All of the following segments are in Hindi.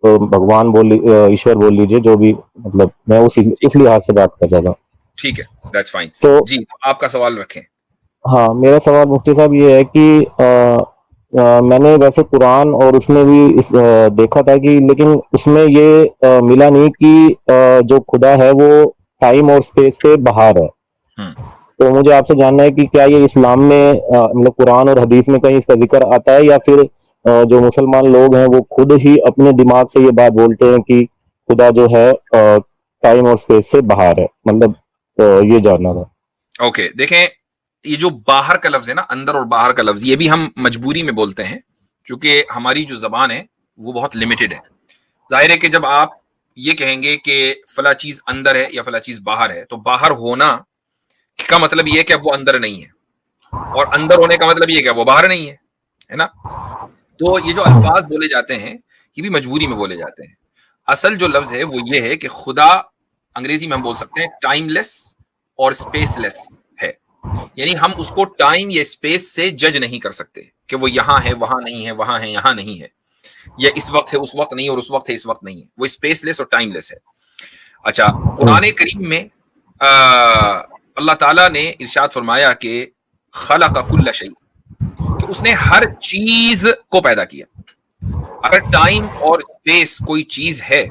भगवान ईश्वर बोल लीजिए, जो भी, मतलब मैं उस लिहाज से बात कर रहा था। ठीक है, दैट्स फाइन। तो जी, तो आपका सवाल रखें। हाँ, मेरा सवाल मुफ्ती साहब ये है कि मैंने वैसे कुरान और उसमें भी देखा था कि, लेकिन उसमें ये मिला नहीं कि जो खुदा है वो टाइम और स्पेस से बाहर है। तो मुझे आपसे जानना है कि क्या ये इस्लाम में, मतलब कुरान और हदीस में कहीं इसका जिक्र आता है, या फिर जो मुसलमान लोग हैं वो खुद ही अपने दिमाग से ये बात बोलते हैं कि खुदा जो है टाइम और स्पेस से बाहर है, मतलब ये जानना था। ओके, देखें, ये जो बाहर का लफ्ज है ना, अंदर और बाहर का लफ्ज, ये भी हम मजबूरी में बोलते हैं, क्योंकि हमारी जो जबान है वो बहुत लिमिटेड है। जाहिर है कि जब आप ये कहेंगे कि फला चीज अंदर है या फला चीज बाहर है, तो बाहर होना का मतलब ये है कि अब वो अंदर नहीं है, और अंदर होने का मतलब ये कि वो बाहर नहीं है ना। तो ये जो अल्फाज बोले जाते हैं, ये भी मजबूरी में बोले जाते हैं। असल जो लफ्ज है वो ये है कि खुदा, अंग्रेजी में हम बोल सकते हैं टाइमलेस और स्पेसलेस है। यानी हम उसको टाइम या स्पेस से जज नहीं कर सकते कि वो यहां है वहां नहीं है, वहां है यहां नहीं है, या इस वक्त है उस वक्त नहीं, और उस वक्त है इस वक्त नहीं है। वो स्पेसलेस और टाइमलेस है। अच्छा, कुरान करीम में अल्लाह ताला ने इरशाद फरमाया कि खलक़ कुल्ल शै, कि उसने हर चीज को पैदा किया। अगर टाइम और स्पेस कोई चीज है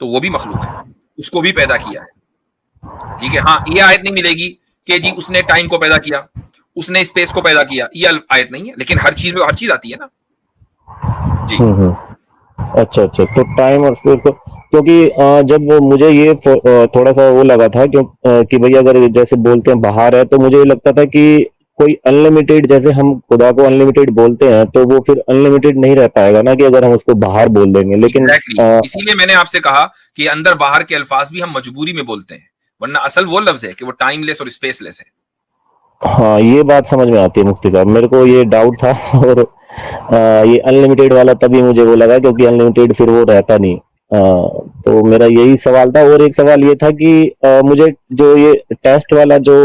तो वो भी मखलूक है, उसको भी पैदा किया है। ठीक है, हाँ, ये आयत नहीं मिलेगी कि जी उसने टाइम को पैदा किया, उसने स्पेस को पैदा किया, ये आयत नहीं है, लेकिन हर चीज में हर चीज आती है ना। जी, अच्छा अच्छा, तो टाइम और स्पेस को, क्योंकि जब मुझे ये थोड़ा सा वो लगा था, कि भाई अगर जैसे बोलते हैं बाहर है, तो मुझे लगता था कि कोई अनलिमिटेड, जैसे हम खुदा को अनलिमिटेड बोलते हैं, तो वो फिर अनलिमिटेड नहीं रह पाएगा ना, कि अगर हम उसको बाहर बोल देंगे, लेकिन एग्जैक्टली, इसीलिए मैंने आपसे कहा कि अंदर बाहर के अल्फाज भी हम मजबूरी में बोलते हैं, वरना असल वो लफ्ज है कि वो टाइमलेस और स्पेसलेस है। हाँ, ये बात समझ में आती है मुफ्ती साहब, मेरे को ये डाउट था। और ये अनलिमिटेड वाला तभी मुझे वो लगा, क्योंकि अनलिमिटेड फिर वो रहता नहीं। तो मेरा यही सवाल था। और एक सवाल ये था कि मुझे जो ये टेस्ट वाला जो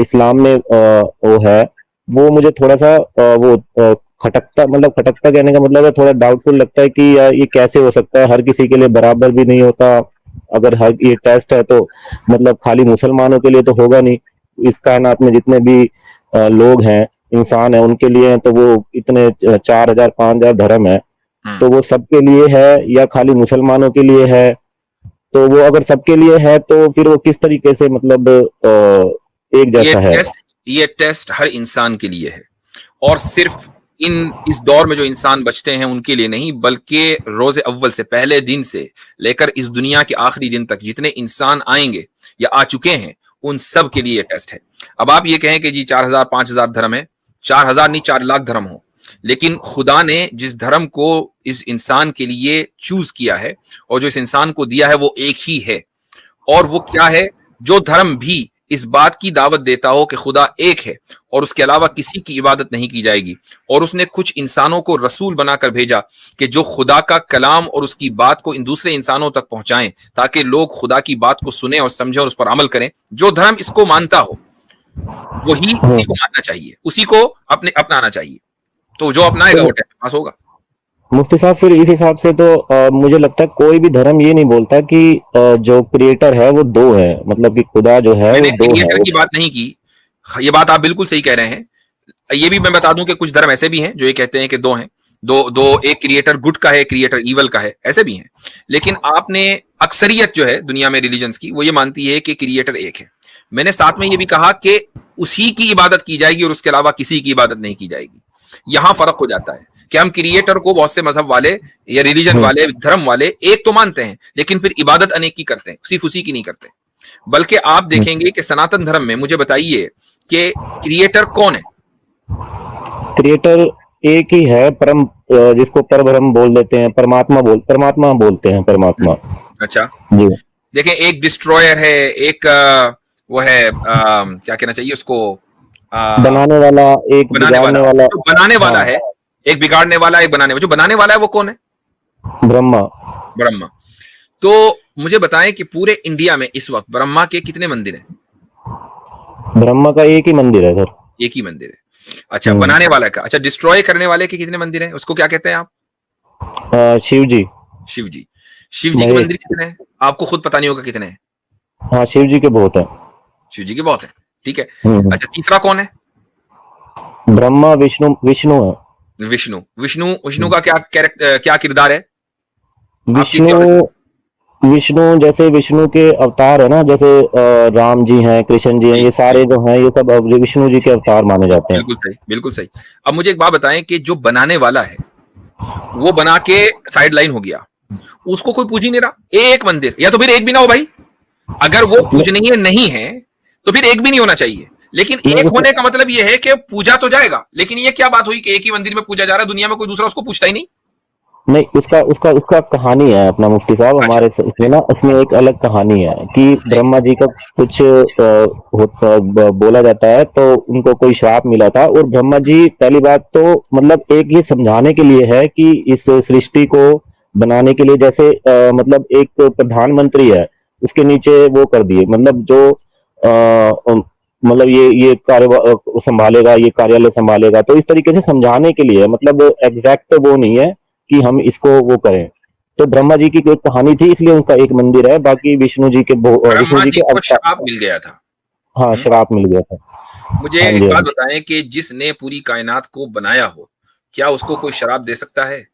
इस्लाम में वो है, वो मुझे थोड़ा सा खटकता, मतलब खटकता कहने का मतलब है, थोड़ा डाउटफुल लगता है कि ये कैसे हो सकता है, हर किसी के लिए बराबर भी नहीं होता। अगर हर ये टेस्ट है तो मतलब खाली मुसलमानों के लिए तो होगा नहीं, इस कायनात में जितने भी लोग हैं, इंसान है, उनके लिए हैं, तो वो इतने 4,000 5,000 धर्म है, तो वो सबके लिए है या खाली मुसलमानों के लिए है? तो वो अगर सबके लिए है तो फिर वो किस तरीके से, मतलब एक ये जैसा है? टेस्ट ये टेस्ट हर इंसान के लिए है, और सिर्फ इस दौर में जो इंसान बचते हैं उनके लिए नहीं, बल्कि रोजे अव्वल से, पहले दिन से लेकर इस दुनिया के आखिरी दिन तक जितने इंसान आएंगे या आ चुके हैं, उन सब के लिए टेस्ट है। अब आप ये कहें कि जी 4,000 5,000 धर्म है, 4,000 नहीं 4 लाख धर्म हो, लेकिन खुदा ने जिस धर्म को इस इंसान के लिए चूज किया है और जो इस इंसान को दिया है वो एक ही है। और वो क्या है? जो धर्म भी इस बात की दावत देता हो कि खुदा एक है और उसके अलावा किसी की इबादत नहीं की जाएगी, और उसने कुछ इंसानों को रसूल बनाकर भेजा कि जो खुदा का कलाम और उसकी बात को इन दूसरे इंसानों तक पहुंचाएं, ताकि लोग खुदा की बात को सुने और समझें और उस पर अमल करें। जो धर्म इसको मानता हो वही उसी को मानना चाहिए, उसी को अपनाना चाहिए। तो जो अपनाएगा तो वो टेस्ट पास होगा। मुफ्ती साहब, फिर इस हिसाब से तो मुझे लगता है कोई भी धर्म ये नहीं बोलता कि जो क्रिएटर है वो दो है, मतलब कि खुदा जो है वो मैंने दो है क्रिएटर वो। की बात नहीं की, ये बात आप बिल्कुल सही कह रहे हैं। ये भी मैं बता दूं कि कुछ धर्म ऐसे भी हैं जो ये कहते हैं कि दो हैं, दो दो, एक क्रिएटर गुड का है, क्रिएटर इवल का है, ऐसे भी हैं। लेकिन आपने, अक्सरियत जो है दुनिया में रिलीजन्स की, वो ये मानती है कि क्रिएटर एक है। मैंने साथ में ये भी कहा कि उसी की इबादत की जाएगी और उसके अलावा किसी की इबादत नहीं की जाएगी। यहां फर्क हो जाता है कि हम क्रिएटर को बहुत से मजहब वाले या रिलीजन हम्म, वाले, धर्म वाले एक तो मानते हैं, लेकिन फिर इबादत अनेक की करते हैं, सिर्फ उसी की नहीं करते। बल्कि आप हम्म। देखेंगे कि सनातन धर्म में, मुझे बताइए कि क्रिएटर कौन है? क्रिएटर एक ही है, जिसको परब्रह्म बोल देते हैं, परमात्मा बोलते हैं, परमात्मा। अच्छा, जी। देखें, एक डिस्ट्रॉयर है, एक वो है, क्या कहना चाहिए उसको, अ, बनाने वाला, एक बनाने वाला। बिगाड़ने वाला। जो बनाने वाला हाँ, है, एक बिगाड़ने वाला, एक बनाने वाला। जो बनाने वाला है वो कौन है? ब्रह्मा। ब्रह्मा। तो मुझे बताएं कि पूरे इंडिया में इस वक्त ब्रह्मा के कितने मंदिर हैं? ब्रह्मा का एक ही मंदिर है सर। एक ही मंदिर है। अच्छा, बनाने वाला का, अच्छा, डिस्ट्रॉय करने वाले के कितने मंदिर हैं, उसको क्या कहते हैं आप? शिव जी। शिव जी। शिव जी के महेश। मंदिर कितने हैं? आपको खुद पता नहीं होगा कितने हैं। हाँ, शिव जी के बहुत है। शिव जी के बहुत है, ठीक है। हम्म। अच्छा, तीसरा कौन है? ब्रह्मा, विष्णु, विष्णु है। विष्णु। विष्णु, विष्णु हम्म। का क्या किरदार है आपकी विष्णु, थियोलॉजी? विष्णु जैसे विष्णु के अवतार है ना, जैसे राम जी हैं, कृष्ण जी हैं, जी, ये जी, सारे जो हैं ये सब विष्णु जी के अवतार माने जाते हैं। बिल्कुल सही, बिल्कुल सही। अब मुझे एक बात बताएं कि जो बनाने वाला है, वो बना के साइड लाइन हो गया, उसको कोई पूज ही नहीं रहा। एक मंदिर, या तो फिर एक भी ना हो भाई। अगर वो नहीं, पूजनीय नहीं है तो फिर एक भी नहीं होना चाहिए। लेकिन नहीं, एक होने का मतलब ये है कि पूजा तो जाएगा, लेकिन ये क्या बात हुई कि एक ही मंदिर में पूजा जा रहा है, दुनिया में कोई दूसरा उसको पूछता ही नहीं। नहीं, उसका उसका उसका कहानी है अपना मुफ्ती साहब, अच्छा, हमारे इसमें ना, इसमें एक अलग कहानी है कि ठीक ब्रह्मा जी का कुछ बोला जाता है, तो उनको कोई श्राप मिला था, और ब्रह्मा जी पहली बात तो मतलब एक ये समझाने के लिए है कि इस सृष्टि को बनाने के लिए, जैसे मतलब एक प्रधानमंत्री है, उसके नीचे वो कर दिए, मतलब जो मतलब ये कार्य संभालेगा, ये कार्यालय संभालेगा, तो इस तरीके से समझाने के लिए, मतलब एग्जैक्ट वो नहीं है कि हम इसको वो करें। तो ब्रह्मा जी की कोई कहानी थी, इसलिए उनका एक मंदिर है, बाकी विष्णु ब्रह्मा जी जी के को श्राप अवतार। मिल गया था। हाँ, हम्म? श्राप मिल गया था। मुझे हाँ एक जी, हाँ बात जी। बताएं कि जिसने पूरी कायनात को बनाया हो, क्या उसको कोई शराब दे सकता है?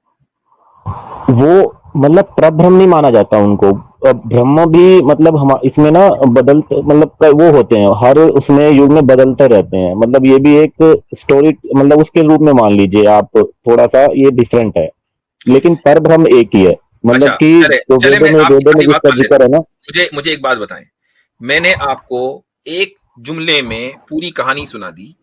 वो मतलब प्रब्रह्म नहीं माना जाता उनको। ब्रह्म भी मतलब हम इसमें ना बदलते, मतलब वो होते हैं, हर उसमें युग में बदलते रहते हैं, मतलब ये भी एक स्टोरी, मतलब उसके रूप में मान लीजिए आप, थोड़ा सा ये डिफरेंट है, लेकिन पर ब्रह्म एक ही है, मतलब अच्छा, कि चले जो चले, मैं आपकी वेदों में सारी बात जिसका मान लेता जिक्र हूँ। है ना। मुझे मुझे एक बात बताएं। मैंने आपको एक जुमले में पूरी कहानी सुना दी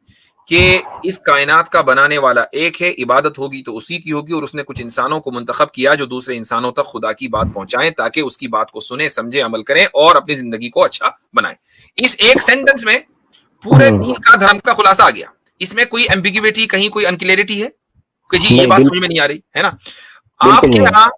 कि इस कायनात का बनाने वाला एक है, इबादत होगी तो उसी की होगी, और उसने कुछ इंसानों को मुंतखब किया जो दूसरे इंसानों तक खुदा की बात पहुंचाएं, ताकि उसकी बात को सुने, समझे, अमल करें और अपनी जिंदगी को अच्छा बनाएं। इस एक सेंटेंस में पूरे हम्म। दीन का, धर्म का खुलासा आ गया। इसमें कोई एम्बिग्युइटी, कहीं कोई अनक्लियरिटी है कि जी ये नहीं, बात समझ में नहीं आ रही है ना? बिल्कुल आपके नहीं है। यहाँ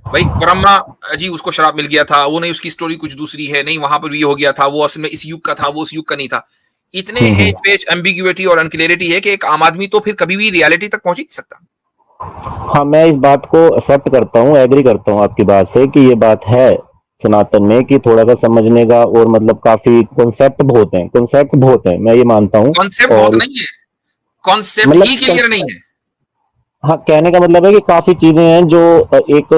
भाई ब्रह्मा जी, उसको शराब मिल गया था, वो नहीं, उसकी स्टोरी कुछ दूसरी है, नहीं वहां पर भी ये हो गया था, वो असल में इस युग का था, वो उस युग का नहीं था। इतने हम्म। हेच पेच, एम्बिग्युइटी और अनक्लियरिटी है कि एक आम आदमी तो फिर कभी भी रियलिटी तक पहुंच ही नहीं सकता। हाँ, मैं इस बात को एक्सेप्ट करता हूँ, एग्री करता हूँ आपकी बात से कि ये बात है सनातन में, कि थोड़ा सा समझने का, और मतलब काफी कॉन्सेप्ट बहुत है, मैं ये मानता हूँ। कॉन्सेप्ट बहुत और नहीं है, कॉन्सेप्ट मतलब ही क्लियर नहीं है। हाँ, कहने का मतलब है कि काफी चीजें हैं जो एक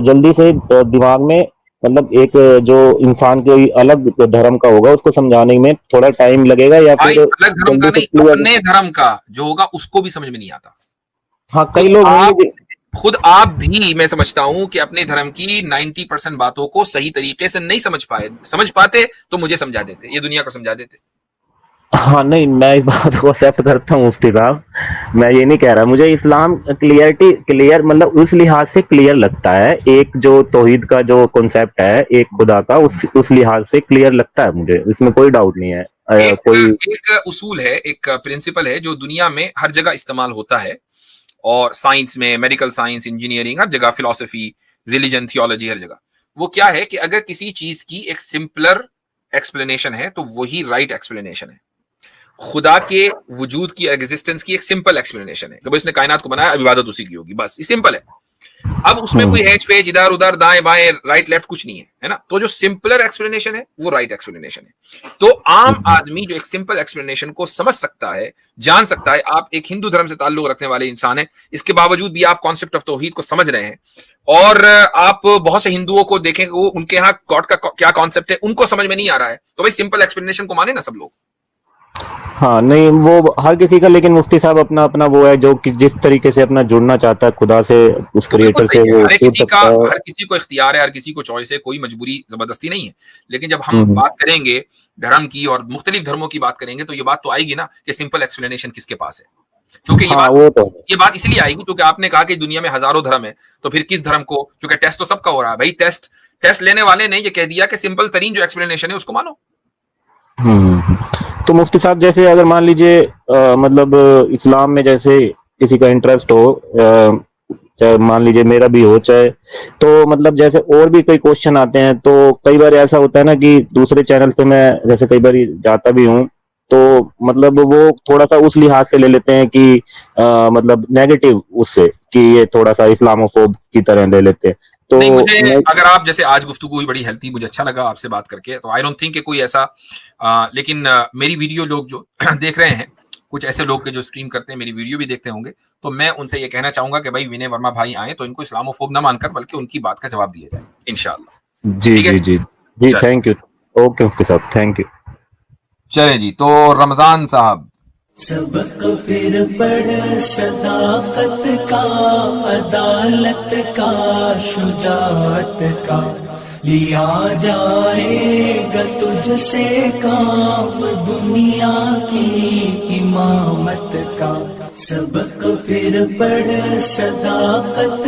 जल्दी से दिमाग में, मतलब एक जो इंसान कोई अलग धर्म का होगा, उसको समझाने में थोड़ा टाइम लगेगा, या भाई फिर अलग धर्म का जल्दी से नहीं, क्लियर। अपने धर्म का जो होगा उसको भी समझ में नहीं आता। हाँ, कई खुद लोग होंगे आप खुद आप भी, मैं समझता हूं कि अपने धर्म की 90% बातों को सही तरीके से नहीं समझ पाते, तो मुझे समझा देते, ये दुनिया को समझा देते। हाँ, नहीं, मैं इस बात को एक्सेप्ट करता हूँ मुफ्ती साहब, मैं ये नहीं कह रहा, मुझे इस्लाम क्लियर मतलब उस लिहाज से क्लियर लगता है, एक जो तौहीद का जो कॉन्सेप्ट है, एक खुदा का, उस लिहाज से क्लियर लगता है मुझे, इसमें कोई डाउट नहीं है। एक कोई। एक उसूल है, एक प्रिंसिपल है जो दुनिया में हर जगह इस्तेमाल होता है, और साइंस में, मेडिकल साइंस, इंजीनियरिंग, हर जगह, फिलोसफी, रिलीजन, थियोलॉजी, हर जगह। वो क्या है कि अगर किसी चीज की एक सिंपलर एक्सप्लेनेशन है तो वही राइट एक्सप्लेनेशन है। खुदा के वजूद की, एग्जिस्टेंस की एक सिंपल एक्सप्लेनेशन है कि भाई उसने कायनात को बनाया, अब इबादत उसी की होगी, बस ये सिंपल है। अब उसमें हम्म। कोई हैच पेच, इधर उधर, दाएं बाएं, राइट लेफ्ट कुछ नहीं है, है ना? तो जो सिंपलर एक्सप्लेनेशन है वो राइट एक्सप्लेनेशन है। तो आम हम्म। आदमी जो एक सिंपल एक्सप्लेनेशन को समझ सकता है, जान सकता है, आप एक हिंदू धर्म से ताल्लुक रखने वाले इंसान हैं, इसके बावजूद भी आप कॉन्सेप्ट ऑफ तौहीद को समझ रहे हैं, और आप बहुत से हिंदुओं को देखें वो, उनके यहाँ गॉड का क्या कॉन्सेप्ट है उनको समझ में नहीं आ रहा है, तो भाई सिंपल एक्सप्लेनेशन को माने ना सब लोग। हाँ, नहीं, वो हर किसी का, लेकिन मुफ्ती साहब अपना अपना वो है, जो कि जिस तरीके से अपना जुड़ना चाहता है खुदा से, उस वो बिल्कुल क्रिएटर सही से, है, वो जुड़ सकता है। हर किसी को इख्तियार है, हर किसी को चॉइस है, कोई मजबूरी जबरदस्ती नहीं है। लेकिन जब हम हम्म। बात करेंगे धर्म की और मुख्तलिफ धर्मों की बात करेंगे, तो ये बात तो आएगी ना कि सिंपल एक्सप्लेनेशन किसके पास है। क्योंकि हाँ, वो तो है। ये बात इसलिए आएगी क्योंकि आपने कहा कि दुनिया में हजारों धर्म है, तो फिर किस धर्म को, क्योंकि टेस्ट तो सबका हो रहा है भाई, टेस्ट लेने वाले ने ये कह दिया कि सिंपल तरीन जो एक्सप्लेनेशन है उसको मानो। हम्म। तो मुफ्ती साहब, जैसे अगर मान लीजिए मतलब इस्लाम में जैसे किसी का इंटरेस्ट हो, चाहे मान लीजिए मेरा भी हो, चाहे, तो मतलब जैसे और भी कई क्वेश्चन आते हैं, तो कई बार ऐसा होता है ना कि दूसरे चैनल पे मैं जैसे कई बार जाता भी हूँ, तो मतलब वो थोड़ा सा उस लिहाज से ले लेते हैं कि मतलब नेगेटिव उससे, कि ये थोड़ा सा इस्लामोफोब की तरह ले लेते हैं, तो नहीं, मुझे अगर आप जैसे आज गुफ्तगू हुई बड़ी हेल्थी, मुझे अच्छा लगा आपसे बात करके, तो आई डोंट थिंक कि कोई ऐसा लेकिन मेरी वीडियो लोग जो देख रहे हैं, कुछ ऐसे लोग के जो स्ट्रीम करते हैं मेरी वीडियो भी देखते होंगे, तो मैं उनसे ये कहना चाहूंगा कि भाई विनय वर्मा भाई आए तो इनको इस्लामोफोब ना मानकर बल्कि उनकी बात का जवाब दिया जाए इंशाल्लाह। जी ठीक है, जी जी जी, चले थैंक यू। ओके मुफ्ती साहब, थैंक यू। चले जी। तो रमजान साहब, सबक फिर पढ़ सदाकत का, अदालत का, शुजाअत का, लिया जाएगा तुझसे काम दुनिया की इमामत का। सबक फिर पढ़ सदाकत